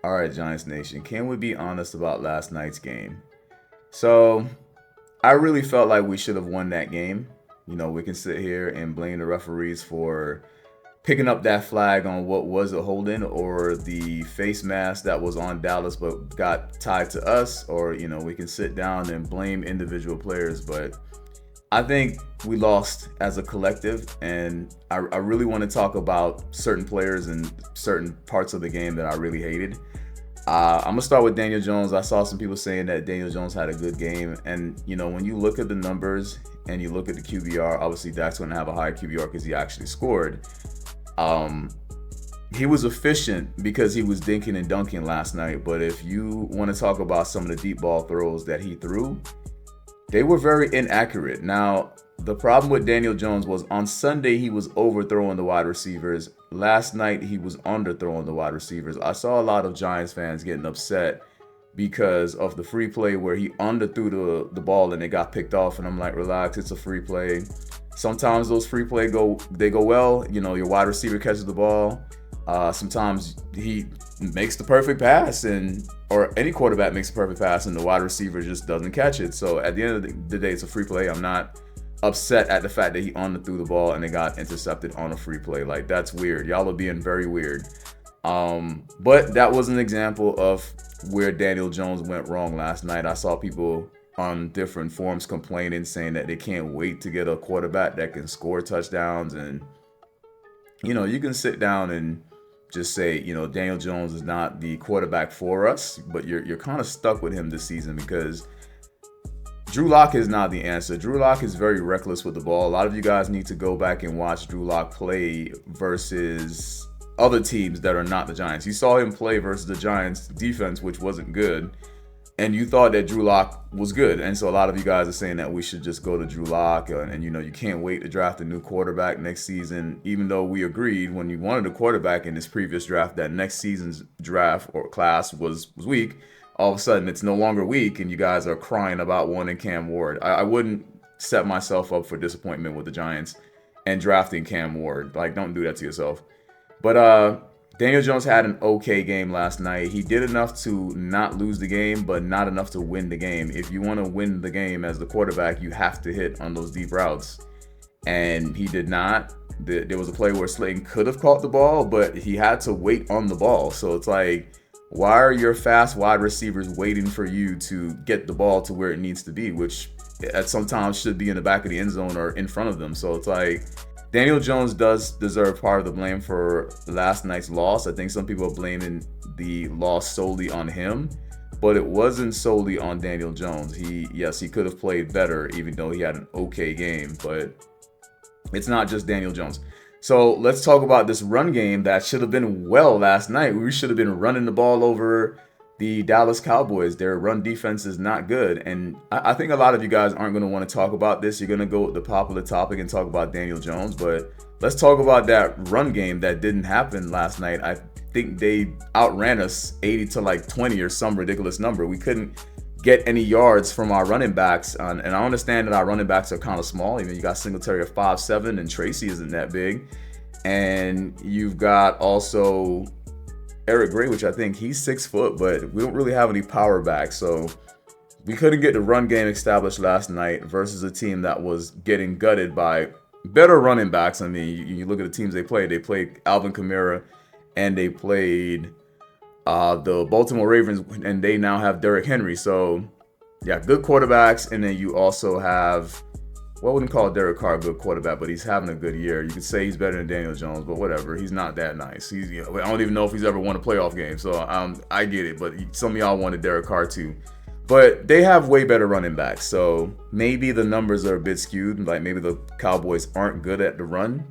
All right, Giants Nation, can we be honest about last night's game? So, I really felt like we should have won that game. We can sit here and blame the referees for picking up that flag on what was a holding or the face mask that was on Dallas but got tied to us, or we can sit down and blame individual players, but I think we lost as a collective, and I really want to talk about certain players and certain parts of the game that I really hated. I'm gonna start with Daniel Jones. I saw some people saying that Daniel Jones had a good game, and when you look at the numbers and you look at the QBR, obviously Dak's gonna have a higher QBR because he actually scored. Um, he was efficient because he was dinking and dunking last night. But if you want to talk about some of the deep ball throws that he threw, they were very inaccurate. Now, the problem with Daniel Jones was on Sunday he was overthrowing the wide receivers. Last night he was underthrowing the wide receivers. I saw a lot of Giants fans getting upset because of the free play where he underthrew the ball and it got picked off. And I'm like, relax, it's a free play. Sometimes those free play go well. Your wide receiver catches the ball. Sometimes he makes the perfect pass, or any quarterback makes the perfect pass, and the wide receiver just doesn't catch it. So at the end of the day, it's a free play. I'm not upset at the fact that he underthrew the ball and it got intercepted on a free play. Like, that's weird. Y'all are being very weird. But that was an example of where Daniel Jones went wrong last night. I saw people on different forums complaining, saying that they can't wait to get a quarterback that can score touchdowns. And you can sit down and just say, Daniel Jones is not the quarterback for us, but you're kind of stuck with him this season because Drew Lock is not the answer. Drew Lock is very reckless with the ball. A lot of you guys need to go back and watch Drew Lock play versus other teams that are not the Giants. You saw him play versus the Giants defense, which wasn't good, and you thought that Drew Lock was good. And so a lot of you guys are saying that we should just go to Drew Lock, and you can't wait to draft a new quarterback next season, even though we agreed when you wanted a quarterback in this previous draft that next season's draft or class was weak. All of a sudden it's no longer weak and you guys are crying about wanting Cam Ward. I wouldn't set myself up for disappointment with the Giants and drafting Cam Ward. Like, don't do that to yourself. But Daniel Jones had an okay game last night. He did enough to not lose the game, but not enough to win the game. If you want to win the game as the quarterback, you have to hit on those deep routes. And he did not. There was a play where Slayton could have caught the ball, but he had to wait on the ball. So it's like, why are your fast wide receivers waiting for you to get the ball to where it needs to be, which at sometimes should be in the back of the end zone or in front of them? So it's like, Daniel Jones does deserve part of the blame for last night's loss. I think some people are blaming the loss solely on him, but it wasn't solely on Daniel Jones. He could have played better, even though he had an okay game, but it's not just Daniel Jones. So let's talk about this run game that should have been well last night. We should have been running the ball over the Dallas Cowboys. Their run defense is not good. And I think a lot of you guys aren't going to want to talk about this. You're going to go with the popular topic and talk about Daniel Jones. But let's talk about that run game that didn't happen last night. I think they outran us 80 to like 20 or some ridiculous number. We couldn't get any yards from our running backs. And I understand that our running backs are kind of small. Even you got Singletary of 5'7", and Tracy isn't that big. And you've got also Eric Gray, which I think he's 6 foot, but we don't really have any power backs. So we couldn't get the run game established last night versus a team that was getting gutted by better running backs. I mean, you look at the teams they played. They played Alvin Kamara and they played the Baltimore Ravens, and they now have Derrick Henry. So yeah, good quarterbacks. And then you also have, well, I wouldn't call Derek Carr a good quarterback, but he's having a good year. You could say he's better than Daniel Jones, but whatever. He's not that nice. I don't even know if he's ever won a playoff game, so I get it. But some of y'all wanted Derek Carr too. But they have way better running backs, so maybe the numbers are a bit skewed. Like, maybe the Cowboys aren't good at the run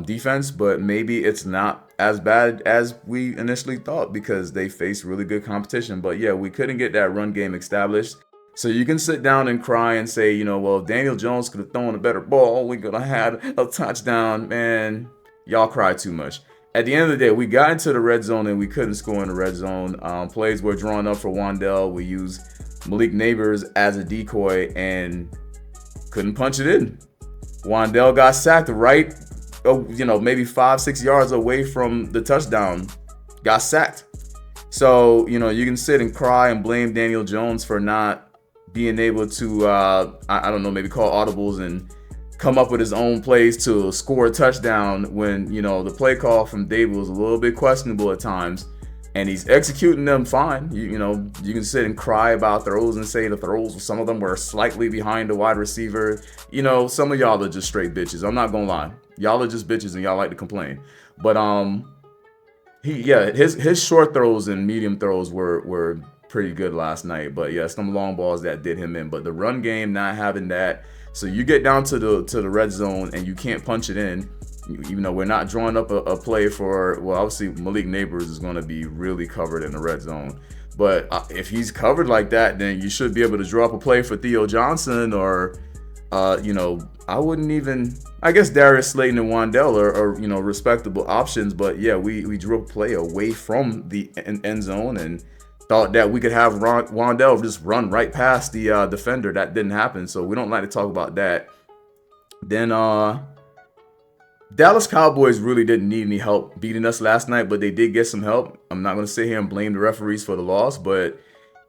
defense, but maybe it's not as bad as we initially thought because they faced really good competition. But yeah, we couldn't get that run game established. So you can sit down and cry and say, well, Daniel Jones could have thrown a better ball. We could have had a touchdown. Man, y'all cry too much. At the end of the day, we got into the red zone and we couldn't score in the red zone. Plays were drawn up for Wan'Dale. We used Malik Neighbors as a decoy and couldn't punch it in. Wan'Dale got sacked right, maybe 5-6 yards away from the touchdown. Got sacked. So, you can sit and cry and blame Daniel Jones for not being able to, I don't know, maybe call audibles and come up with his own plays to score a touchdown when, the play call from Daboll was a little bit questionable at times. And he's executing them fine. You can sit and cry about throws and say the throws, some of them were slightly behind the wide receiver. Some of y'all are just straight bitches. I'm not gonna lie. Y'all are just bitches and y'all like to complain. But his short throws and medium throws were pretty good last night. But yeah, some long balls that did him in. But the run game, not having that. So you get down to the red zone and you can't punch it in. Even though we're not drawing up a play for, well, obviously Malik Nabers is going to be really covered in the red zone. But if he's covered like that, then you should be able to draw up a play for Theo Johnson or, I wouldn't even, I guess Darius Slayton and Wandell are respectable options. But yeah, we drew a play away from the end zone and thought that we could have Wandell just run right past the defender. That didn't happen. So we don't like to talk about that. Then, Dallas Cowboys really didn't need any help beating us last night, but they did get some help. I'm not going to sit here and blame the referees for the loss, but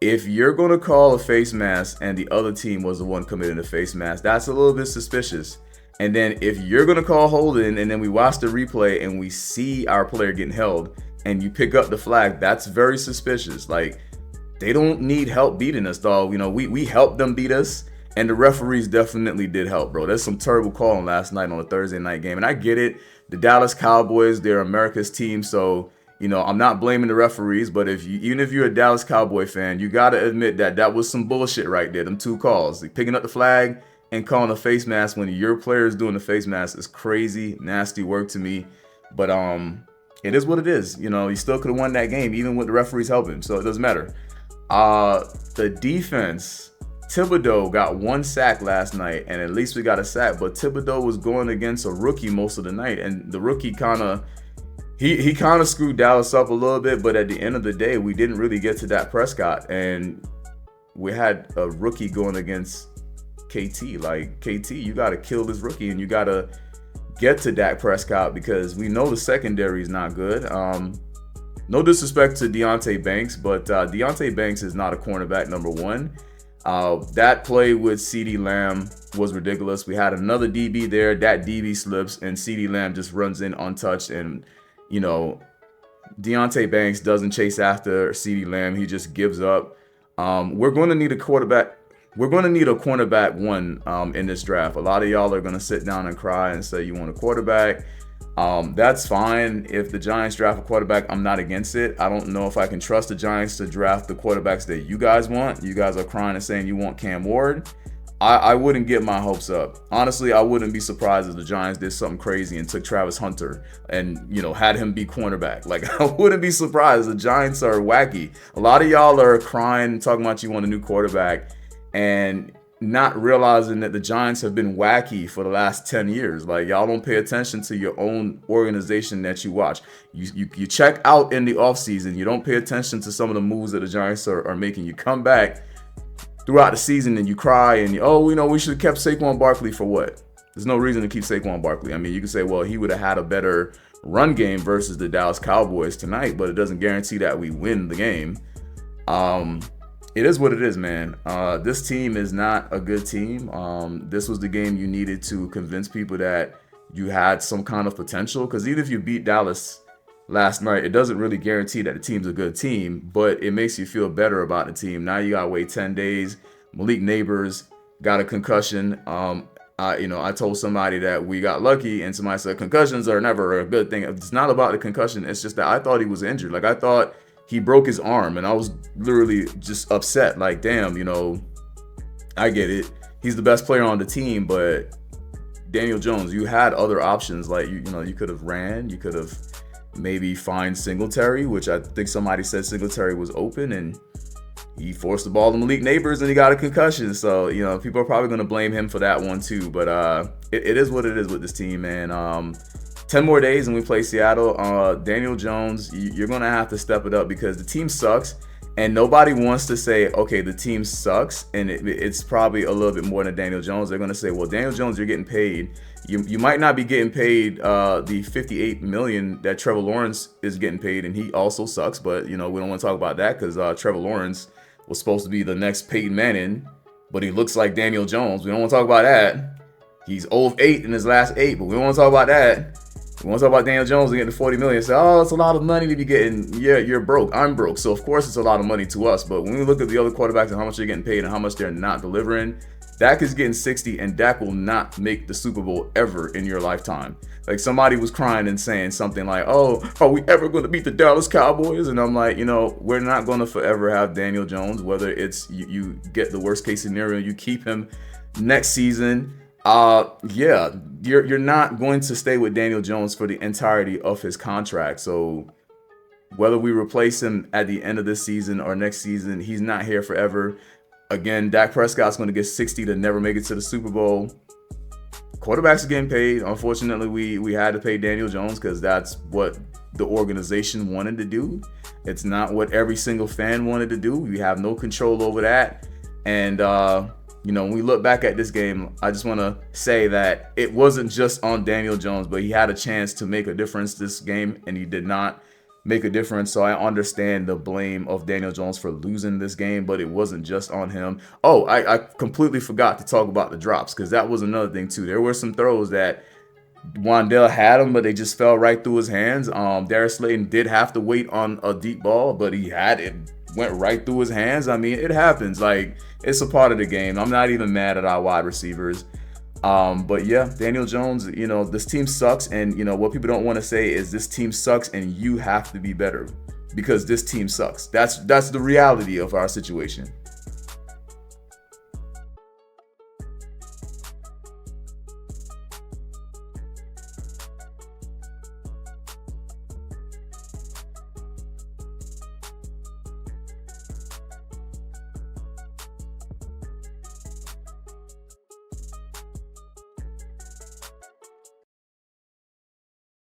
if you're going to call a face mask and the other team was the one committing the face mask, that's a little bit suspicious. And then if you're going to call holding and then we watch the replay and we see our player getting held and you pick up the flag, that's very suspicious. Like, they don't need help beating us, dog. We helped them beat us. And the referees definitely did help, bro. There's some terrible calling last night on a Thursday night game. And I get it. The Dallas Cowboys, they're America's team. So, I'm not blaming the referees. But even if you're a Dallas Cowboy fan, you got to admit that was some bullshit right there. Them two calls. Like, picking up the flag and calling a face mask when your player is doing the face mask is crazy, nasty work to me. But it is what it is. You still could have won that game even with the referees helping. So it doesn't matter. The defense... Thibodeau got one sack last night, and at least we got a sack. But Thibodeau was going against a rookie most of the night, and the rookie he kind of screwed Dallas up a little bit. But at the end of the day, we didn't really get to Dak Prescott, and we had a rookie going against KT. Like, KT, you got to kill this rookie, and you got to get to Dak Prescott because we know the secondary is not good. No disrespect to Deonte Banks, but Deonte Banks is not a cornerback, number one. That play with CeeDee Lamb was ridiculous. We had another DB there. That DB slips, and CeeDee Lamb just runs in untouched. And, Deonte Banks doesn't chase after CeeDee Lamb. He just gives up. We're going to need a quarterback. We're going to need a cornerback one in this draft. A lot of y'all are going to sit down and cry and say you want a quarterback. That's fine. If the Giants draft a quarterback, I'm not against it. I don't know if I can trust the Giants to draft the quarterbacks that you guys want. You guys are crying and saying you want Cam Ward. I wouldn't get my hopes up. Honestly, I wouldn't be surprised if the Giants did something crazy and took Travis Hunter and, had him be cornerback. Like, I wouldn't be surprised. The Giants are wacky. A lot of y'all are crying, talking about you want a new quarterback, and not realizing that the Giants have been wacky for the last 10 years. Like, y'all don't pay attention to your own organization that you watch. You check out in the offseason. You don't pay attention to some of the moves that the Giants are making. You come back throughout the season and you cry and we should have kept Saquon Barkley for what? There's no reason to keep Saquon Barkley. I mean, you can say, well, he would have had a better run game versus the Dallas Cowboys tonight, but it doesn't guarantee that we win the game. It is what it is, man. This team is not a good team. This was the game you needed to convince people that you had some kind of potential. Because even if you beat Dallas last night, it doesn't really guarantee that the team's a good team, but it makes you feel better about the team. Now you got to wait 10 days. Malik Nabers got a concussion. I told somebody that we got lucky, and somebody said concussions are never a good thing. It's not about the concussion. It's just that I thought he was injured. Like, I thought he broke his arm, and I was literally just upset. Like, damn, I get it. He's the best player on the team, but Daniel Jones, you had other options. Like, you could have ran. You could have maybe find Singletary, which I think somebody said Singletary was open, and he forced the ball to Malik Nabers, and he got a concussion. So, people are probably going to blame him for that one too. But it is what it is with this team, man. 10 more days and we play Seattle. Daniel Jones, you're going to have to step it up because the team sucks. And nobody wants to say, okay, the team sucks, and it's probably a little bit more than Daniel Jones. They're going to say, well, Daniel Jones, you're getting paid. You might not be getting paid the $58 million that Trevor Lawrence is getting paid, and he also sucks. But we don't want to talk about that because Trevor Lawrence was supposed to be the next Peyton Manning, but he looks like Daniel Jones. We don't want to talk about that. He's 0-8 in his last 8, but we don't want to talk about that. We want to talk about Daniel Jones and getting $40 million. Say, oh, it's a lot of money to be getting. Yeah, you're broke. I'm broke. So, of course, it's a lot of money to us. But when we look at the other quarterbacks and how much they're getting paid and how much they're not delivering, Dak is getting 60, and Dak will not make the Super Bowl ever in your lifetime. Like, somebody was crying and saying something like, oh, are we ever going to beat the Dallas Cowboys? And I'm like, we're not going to forever have Daniel Jones, whether it's you get the worst case scenario, you keep him next season. Yeah, you're not going to stay with Daniel Jones for the entirety of his contract. So whether we replace him at the end of this season or next season, he's not here forever. Again, Dak Prescott's going to get 60 to never make it to the Super Bowl. Quarterbacks are getting paid. Unfortunately, we had to pay Daniel Jones because that's what the organization wanted to do. It's not what every single fan wanted to do. We have no control over that. And when we look back at this game, I just want to say that it wasn't just on Daniel Jones, but he had a chance to make a difference this game, and he did not make a difference. So I understand the blame of Daniel Jones for losing this game, but it wasn't just on him. Oh, I completely forgot to talk about the drops, because that was another thing too. There were some throws that Wan'Dale had them, but they just fell right through his hands. Darius Slayton did have to wait on a deep ball, but he had it. Went right through his hands. I mean, it happens. Like, it's a part of the game. I'm not even mad at our wide receivers. But yeah, Daniel Jones, this team sucks. And, what people don't want to say is this team sucks and you have to be better because this team sucks. That's the reality of our situation.